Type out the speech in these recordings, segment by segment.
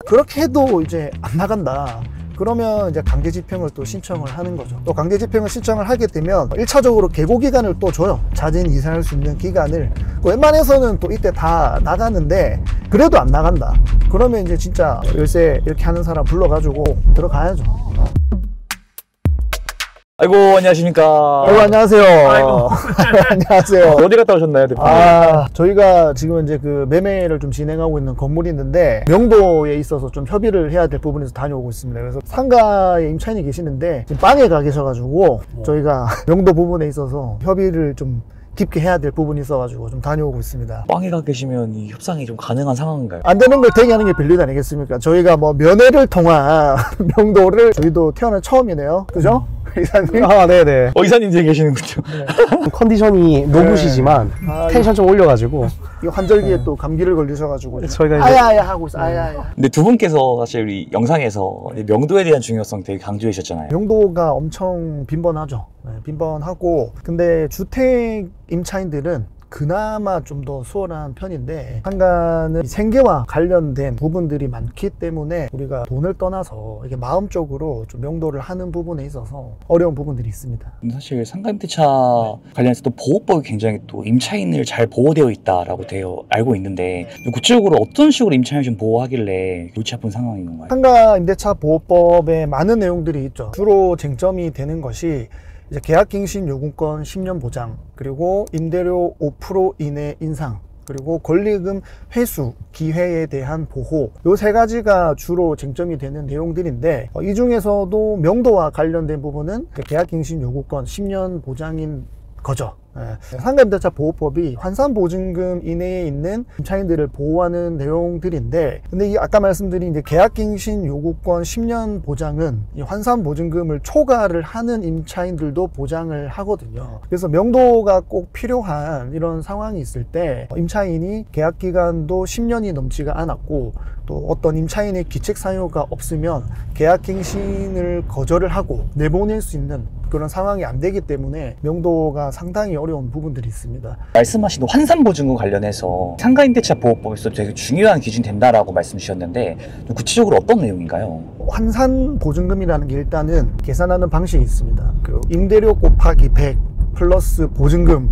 그렇게 해도 이제 안 나간다. 그러면 이제 강제집행을 또 신청을 하는 거죠. 또 강제집행을 신청을 하게 되면 1차적으로 계고 기간을 또 줘요. 자진 이사할 수 있는 기간을. 웬만해서는 또 이때 다 나가는데 그래도 안 나간다. 그러면 이제 진짜 열쇠 이렇게 하는 사람 불러가지고 들어가야죠. 아이고, 안녕하십니까. 안녕하세요. 아이고. 안녕하세요. 어디 갔다 오셨나요, 대표님? 저희가 지금 이제 그 매매를 좀 진행하고 있는 건물이 있는데 명도에 있어서 좀 협의를 해야 될 부분에서 다녀오고 있습니다. 그래서 상가에 임차인이 계시는데 지금 빵에 가 계셔가지고 저희가 명도 부분에 있어서 협의를 좀 깊게 해야 될 부분이 있어가지고 좀 다녀오고 있습니다. 빵에 가 계시면 이 협상이 좀 가능한 상황인가요? 안 되는 걸 되게 하는 게 별일 아니겠습니까? 저희가 뭐 면회를 통한 명도를 저희도 태어난 처음이네요. 그죠? 이사님? 네네. 이사님 뒤에 계시는군요. 네. 컨디션이 노구시지만 텐션 좀 올려가지고 이 환절기에 또 감기를 걸리셔가지고 저희가 이제 아야아야 하고 있어. 아야아야. 근데 두 분께서 사실 우리 영상에서 명도에 대한 중요성 되게 강조해 주셨잖아요. 명도가 엄청 빈번하죠. 네, 빈번하고 근데 주택 임차인들은 그나마 좀 더 수월한 편인데 상가는 생계와 관련된 부분들이 많기 때문에 우리가 돈을 떠나서 이게 마음적으로 좀 명도를 하는 부분에 있어서 어려운 부분들이 있습니다. 사실 상가임대차 관련해서 또 보호법이 굉장히 또 임차인을 잘 보호되어 있다라고 알고 있는데 구체적으로 어떤 식으로 임차인을 좀 보호하길래 골치 아픈 상황인 건가요? 상가 임대차 보호법에 많은 내용들이 있죠. 주로 쟁점이 되는 것이 이제 계약갱신 요금권 10년 보장, 그리고 임대료 5% 이내 인상, 그리고 권리금 회수 기회에 대한 보호, 요 세 가지가 주로 쟁점이 되는 내용들인데 이 중에서도 명도와 관련된 부분은 계약갱신 요구권 10년 보장인 거죠. 상가임대차 보호법이 환산보증금 이내에 있는 임차인들을 보호하는 내용들인데, 근데 이 아까 말씀드린 이제 계약갱신 요구권 10년 보장은 이 환산보증금을 초과를 하는 임차인들도 보장을 하거든요. 그래서 명도가 꼭 필요한 이런 상황이 있을 때 임차인이 계약기간도 10년이 넘지가 않았고 또 어떤 임차인의 기책 사유가 없으면 계약갱신을 거절을 하고 내보낼 수 있는 그런 상황이 안 되기 때문에 명도가 상당히 어려운 부분들이 있습니다. 말씀하신 환산보증금 관련해서 상가임대차 보호법에서 되게 중요한 기준이 된다라고 말씀 주셨는데 구체적으로 어떤 내용인가요? 환산보증금이라는 게 일단은 계산하는 방식이 있습니다. 그 임대료 곱하기 100 플러스 보증금을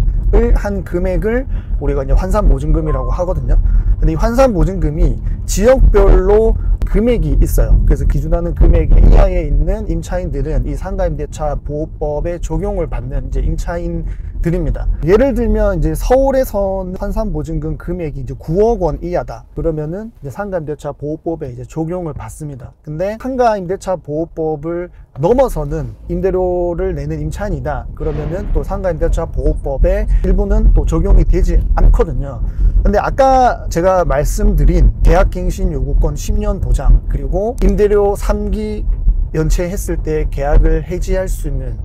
한 금액을 우리가 이제 환산보증금이라고 하거든요. 근데 이 환산보증금이 지역별로 금액이 있어요. 그래서 기준하는 금액 이하에 있는 임차인들은 이 상가임대차 보호법에 적용을 받는 이제 임차인들입니다. 예를 들면 이제 서울에선 환산보증금 금액이 이제 9억 원 이하다. 그러면은 이제 상가임대차 보호법에 이제 적용을 받습니다. 근데 상가임대차 보호법을 넘어서는 임대료를 내는 임차인이다. 그러면은 또 상가임대차 보호법의 일부는 또 적용이 되지 않거든요. 근데 아까 제가 말씀드린 계약갱신 요구권 10년 보장, 그리고 임대료 3기 연체했을 때 계약을 해지할 수 있는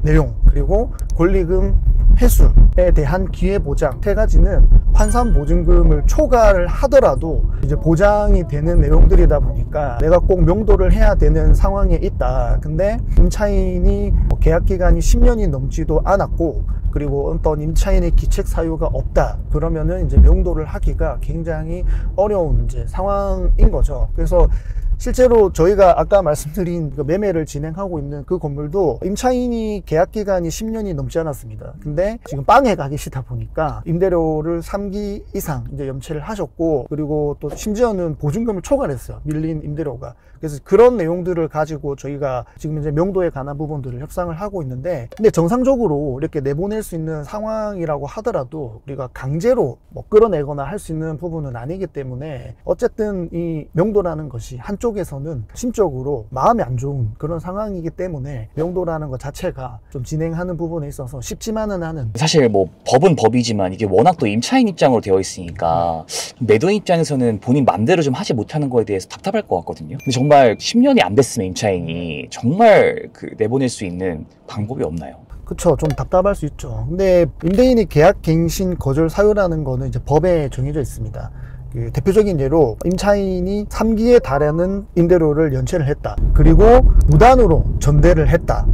내용, 그리고 권리금 회수에 대한 기회보장, 세 가지는 환산보증금을 초과를 하더라도 이제 보장이 되는 내용들이다 보니까 내가 꼭 명도를 해야 되는 상황에 있다. 근데 임차인이 계약기간이 10년이 넘지도 않았고 그리고 어떤 임차인의 기책 사유가 없다. 그러면은 이제 명도를 하기가 굉장히 어려운 이제 상황인 거죠. 그래서 실제로 저희가 아까 말씀드린 그 매매를 진행하고 있는 그 건물도 임차인이 계약기간이 10년이 넘지 않았습니다. 근데 지금 빵에 가 계시다 보니까 임대료를 3기 이상 이제 연체를 하셨고, 그리고 또 심지어는 보증금을 초과를 했어요. 밀린 임대료가. 그래서 그런 내용들을 가지고 저희가 지금 이제 명도에 관한 부분들을 협상을 하고 있는데, 근데 정상적으로 이렇게 내보낼 수 있는 상황이라고 하더라도 우리가 강제로 뭐 끌어내거나 할 수 있는 부분은 아니기 때문에 어쨌든 이 명도라는 것이 한쪽에서는 심적으로 마음이 안 좋은 그런 상황이기 때문에 명도라는 것 자체가 좀 진행하는 부분에 있어서 쉽지만은 않은, 사실 뭐 법은 법이지만 이게 워낙 또 임차인 입장으로 되어 있으니까 매도인 입장에서는 본인 맘대로 좀 하지 못하는 거에 대해서 답답할 것 같거든요. 근데 정말 10년이 안 됐으면 임차인이 정말 내보낼 수 있는 방법이 없나요? 그쵸, 좀 답답할 수 있죠. 근데 임대인이 계약갱신 거절 사유라는 거는 이제 법에 정해져 있습니다. 그 대표적인 예로 임차인이 3기에 달하는 임대료를 연체를 했다, 그리고 무단으로 전대를 했다,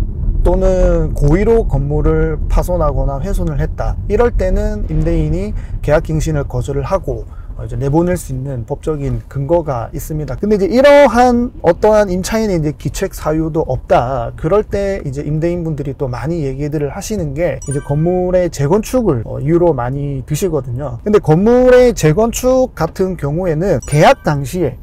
또는 고의로 건물을 파손하거나 훼손을 했다. 이럴 때는 임대인이 계약갱신을 거절을 하고 이제 내보낼 수 있는 법적인 근거가 있습니다. 근데 이제 이러한 어떠한 임차인의 이제 기책 사유도 없다. 그럴 때 이제 임대인분들이 또 많이 얘기들을 하시는 게 이제 건물의 재건축을 이유로 많이 드시거든요. 근데 건물의 재건축 같은 경우에는 계약 당시에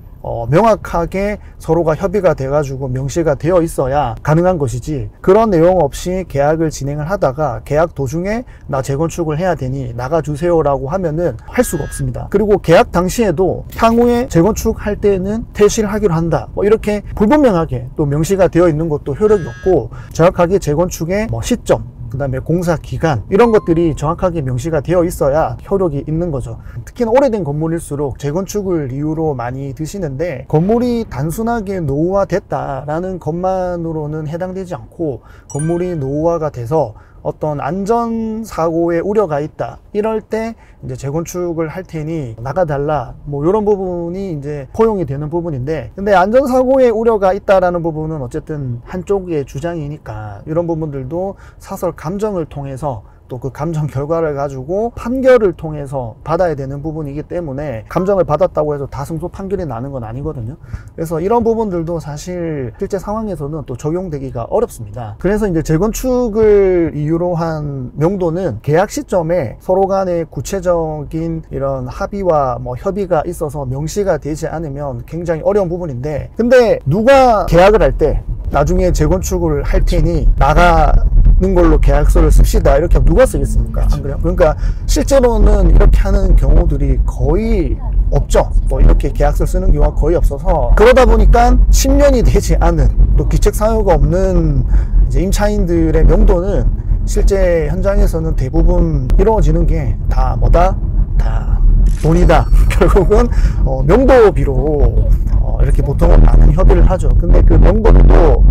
명확하게 서로가 협의가 돼가지고 명시가 되어 있어야 가능한 것이지, 그런 내용 없이 계약을 진행을 하다가 계약 도중에 나 재건축을 해야 되니 나가주세요 라고 하면은 할 수가 없습니다. 그리고 계약 당시에도 향후에 재건축할 때는 퇴실하기로 한다, 뭐 이렇게 불분명하게 또 명시가 되어 있는 것도 효력이 없고, 정확하게 재건축의 시점, 그 다음에 공사 기간, 이런 것들이 정확하게 명시가 되어 있어야 효력이 있는 거죠. 특히나 오래된 건물일수록 재건축을 이유로 많이 드시는데, 건물이 단순하게 노후화됐다라는 것만으로는 해당되지 않고, 건물이 노후화가 돼서 어떤 안전사고의 우려가 있다, 이럴 때 이제 재건축을 할 테니 나가달라, 뭐 이런 부분이 이제 포용이 되는 부분인데, 근데 안전사고의 우려가 있다라는 부분은 어쨌든 한쪽의 주장이니까 이런 부분들도 사설 감정을 통해서 또 그 감정 결과를 가지고 판결을 통해서 받아야 되는 부분이기 때문에, 감정을 받았다고 해서 다 승소 판결이 나는 건 아니거든요. 그래서 이런 부분들도 사실 실제 상황에서는 또 적용되기가 어렵습니다. 그래서 이제 재건축을 이유로 한 명도는 계약 시점에 서로 간에 구체적인 이런 합의와 협의가 있어서 명시가 되지 않으면 굉장히 어려운 부분인데, 근데 누가 계약을 할 때 나중에 재건축을 할 테니 나가는 걸로 계약서를 씁시다, 이렇게 누가 쓰겠습니까? 안 그래요? 그러니까 실제로는 이렇게 하는 경우들이 거의 없죠. 뭐 이렇게 계약서를 쓰는 경우가 거의 없어서, 그러다 보니까 10년이 되지 않은, 또 기책 사유가 없는 이제 임차인들의 명도는 실제 현장에서는 대부분 이루어지는 게 다 다 돈이다. 결국은 명도비로 이렇게 보통은 많은 협의를 하죠. 근데 그 명도도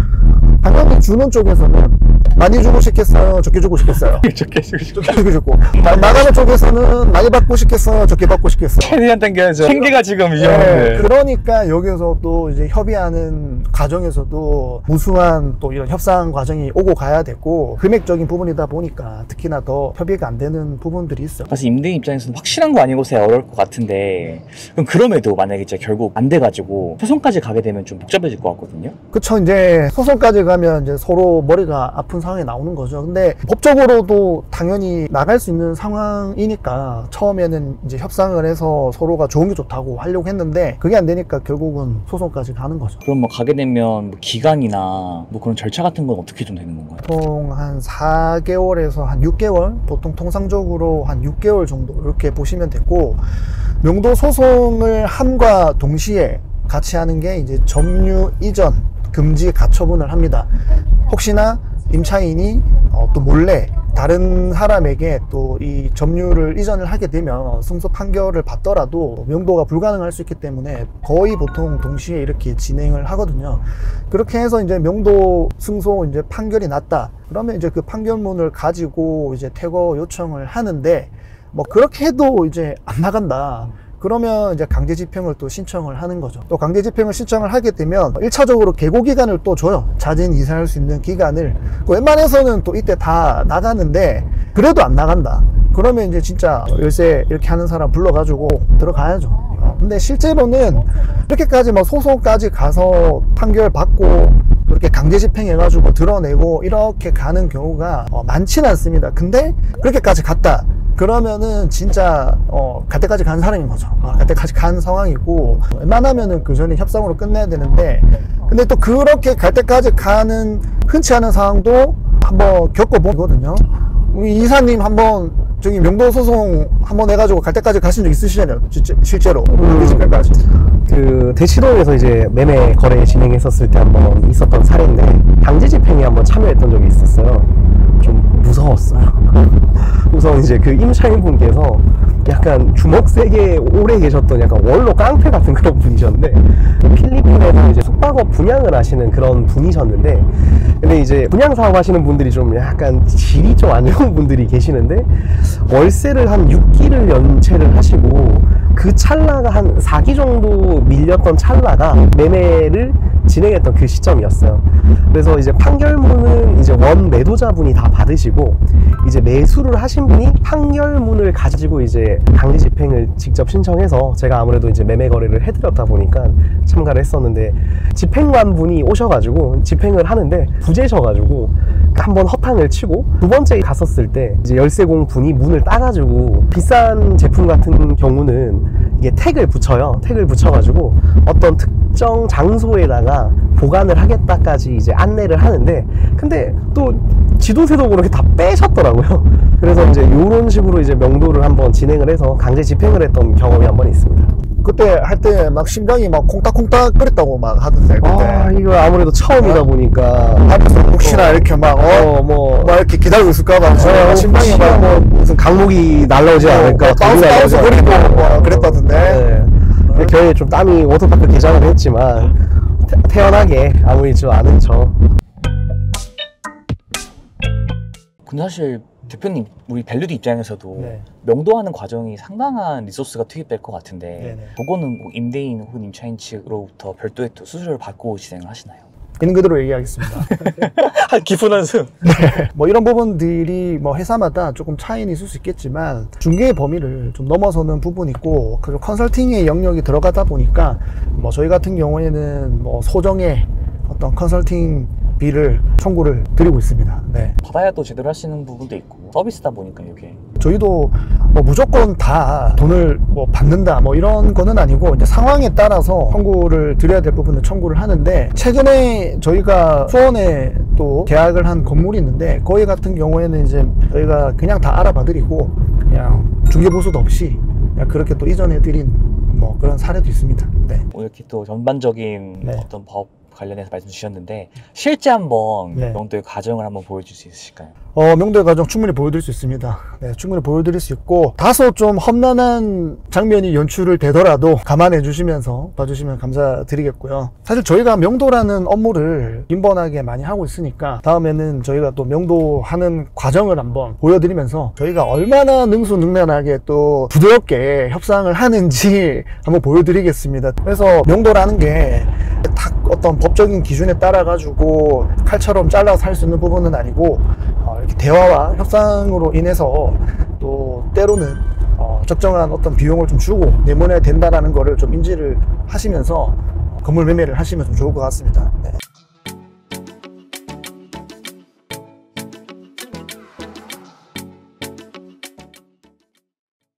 당연히 주는 쪽에서는 많이 주고 싶겠어요? 적게 주고 싶겠어요? 적게 주고. 나가는 쪽에서는 많이 받고 싶겠어요? 적게 받고 싶겠어요? 최대한 당겨야죠. 생계가 지금 네, 위험한데. 그러니까 여기서 또 이제 협의하는 과정에서도 무수한 또 이런 협상 과정이 오고 가야 되고, 금액적인 부분이다 보니까 특히나 더 협의가 안 되는 부분들이 있어요. 사실 임대인 입장에서는 확실한 거 아니고서야 어려울 것 같은데, 그럼 그럼에도 만약에 진짜 결국 안 돼가지고 소송까지 가게 되면 좀 복잡해질 것 같거든요. 그쵸. 이제 소송까지 가면 이제 서로 머리가 아픈 상황이 나오는 거죠. 근데 법적으로도 당연히 나갈 수 있는 상황이니까 처음에는 이제 협상을 해서 서로가 좋은 게 좋다고 하려고 했는데, 그게 안 되니까 결국은 소송까지 가는 거죠. 그럼 뭐 가게 되면 뭐 기간이나 뭐 그런 절차 같은 건 어떻게 좀 되는 건가요? 보통 한 4개월에서 한 6개월, 보통 통상적으로 한 6개월 정도 이렇게 보시면 되고, 명도 소송을 함과 동시에 같이 하는 게 이제 점유 이전 금지 가처분을 합니다. 혹시나 임차인이 또 몰래 다른 사람에게 또 이 점유를 이전을 하게 되면 승소 판결을 받더라도 명도가 불가능할 수 있기 때문에 거의 보통 동시에 이렇게 진행을 하거든요. 그렇게 해서 이제 명도 승소 이제 판결이 났다, 그러면 이제 그 판결문을 가지고 이제 퇴거 요청을 하는데, 뭐 그렇게 해도 이제 안 나간다, 그러면 이제 강제 집행을 또 신청을 하는 거죠. 또 강제 집행을 신청을 하게 되면 1차적으로 계고 기간을 또 줘요. 자진 이사할 수 있는 기간을. 웬만해서는 또 이때 다 나가는데 그래도 안 나간다, 그러면 이제 진짜 열쇠 이렇게 하는 사람 불러가지고 들어가야죠. 근데 실제로는 이렇게까지 막 소송까지 가서 판결 받고 그렇게 강제 집행해가지고 드러내고 이렇게 가는 경우가 많지는 않습니다. 근데 그렇게까지 갔다 그러면은 진짜 갈 때까지 간 사람인 거죠. 갈 때까지 간 상황이고, 웬만하면은 그 전에 협상으로 끝내야 되는데, 근데 또 그렇게 갈 때까지 가는 흔치 않은 상황도 한번 겪어보거든요. 우리 이사님 한번 저기 명도 소송 한번 해가지고 갈 때까지 가신 적 있으시잖아요, 실제로. 집행까지. 그 대치동에서 이제 매매 거래 진행했었을 때 한번 있었던 사례인데, 강제 집행에 한번 참여했던 적이 있었어요. 좀 무서웠어요. 우선 이제 그 임차인분께서 약간 주먹 세게 오래 계셨던 약간 원로 깡패 같은 그런 분이셨는데, 필리핀에서 이제 숙박업 분양을 하시는 그런 분이셨는데, 근데 이제 분양 사업 하시는 분들이 좀 약간 질이 좀 안 좋은 분들이 계시는데, 월세를 한 6기를 연체를 하시고, 그 찰나가 한 4기 정도 밀렸던 찰나가 매매를 진행했던 그 시점이었어요. 그래서 이제 판결문을 이제 원 매도자분이 다 받으시고 이제 매수를 하신 분이 판결문을 가지고 이제 강제 집행을 직접 신청해서 제가 아무래도 이제 매매 거래를 해드렸다 보니까 참가를 했었는데, 집행관 분이 오셔가지고 집행을 하는데 부재셔가지고 한번 허탕을 치고, 두 번째 갔었을 때 이제 열쇠공 분이 문을 따가지고, 비싼 제품 같은 경우는 이게 택을 붙여요. 택을 붙여가지고 어떤 특정 장소에다가 보관을 하겠다까지 이제 안내를 하는데, 근데 또 지도세도 모르게 다 빼셨더라고요. 그래서 이제 이런 식으로 이제 명도를 한번 진행을 해서 강제 집행을 했던 경험이 한번 있습니다. 그때 할 때 막 심장이 막 콩닥콩닥 끓였다고 막 하던데 그때. 이거 아무래도 처음이다 보니까 하면서 혹시나 이렇게 막 막 이렇게 기다리고 있을까봐 심장이 막 뭐 무슨 강목이 날라오지 않을까, 바운스 거리고 그랬다던데. 네. 겨우에 좀 땀이 워터파크 개장을 했지만 태연하게 아무 일지 않은 척. 근데 사실 대표님, 우리 밸류드 입장에서도 네. 명도하는 과정이 상당한 리소스가 투입될 것 같은데 네네. 그거는 뭐 임대인 혹은 임차인 측으로부터 별도의 또 수수료를 받고 진행을 하시나요? 있는 그대로 얘기하겠습니다. 깊은 한숨. 뭐 이런 부분들이 뭐 회사마다 조금 차이는 있을 수 있겠지만 중개의 범위를 좀 넘어서는 부분이 있고, 그리고 컨설팅의 영역이 들어가다 보니까 뭐 저희 같은 경우에는 뭐 소정의 어떤 컨설팅 비를 청구를 드리고 있습니다. 네. 받아야 또 제대로 하시는 부분도 있고 서비스다 보니까 이게. 저희도 뭐 무조건 다 돈을 뭐 받는다 뭐 이런 거는 아니고, 이제 상황에 따라서 청구를 드려야 될 부분은 청구를 하는데, 최근에 저희가 수원에 또 계약을 한 건물이 있는데, 거기 같은 경우에는 이제 저희가 그냥 다 알아봐 드리고 그냥 중개보수도 없이 그냥 그렇게 또 이전해 드린 뭐 그런 사례도 있습니다. 네. 오늘 이렇게 또 전반적인 네. 어떤 법 관련해서 말씀 주셨는데 실제 한번 네. 명도의 과정을 한번 보여줄 수 있으실까요? 명도의 과정 충분히 보여드릴 수 있습니다. 네, 충분히 보여드릴 수 있고, 다소 좀 험난한 장면이 연출을 되더라도 감안해 주시면서 봐주시면 감사드리겠고요. 사실 저희가 명도라는 업무를 빈번하게 많이 하고 있으니까 다음에는 저희가 또 명도하는 과정을 한번 보여드리면서 저희가 얼마나 능수능란하게 또 부드럽게 협상을 하는지 한번 보여드리겠습니다. 그래서 명도라는 게 딱 어떤 법적인 기준에 따라 가지고 칼처럼 잘라서 할 수 있는 부분은 아니고, 이렇게 대화와 협상으로 인해서 또 때로는 적정한 어떤 비용을 좀 주고 내보내야 된다는 거를 좀 인지를 하시면서 건물 매매를 하시면 좀 좋을 것 같습니다. 네.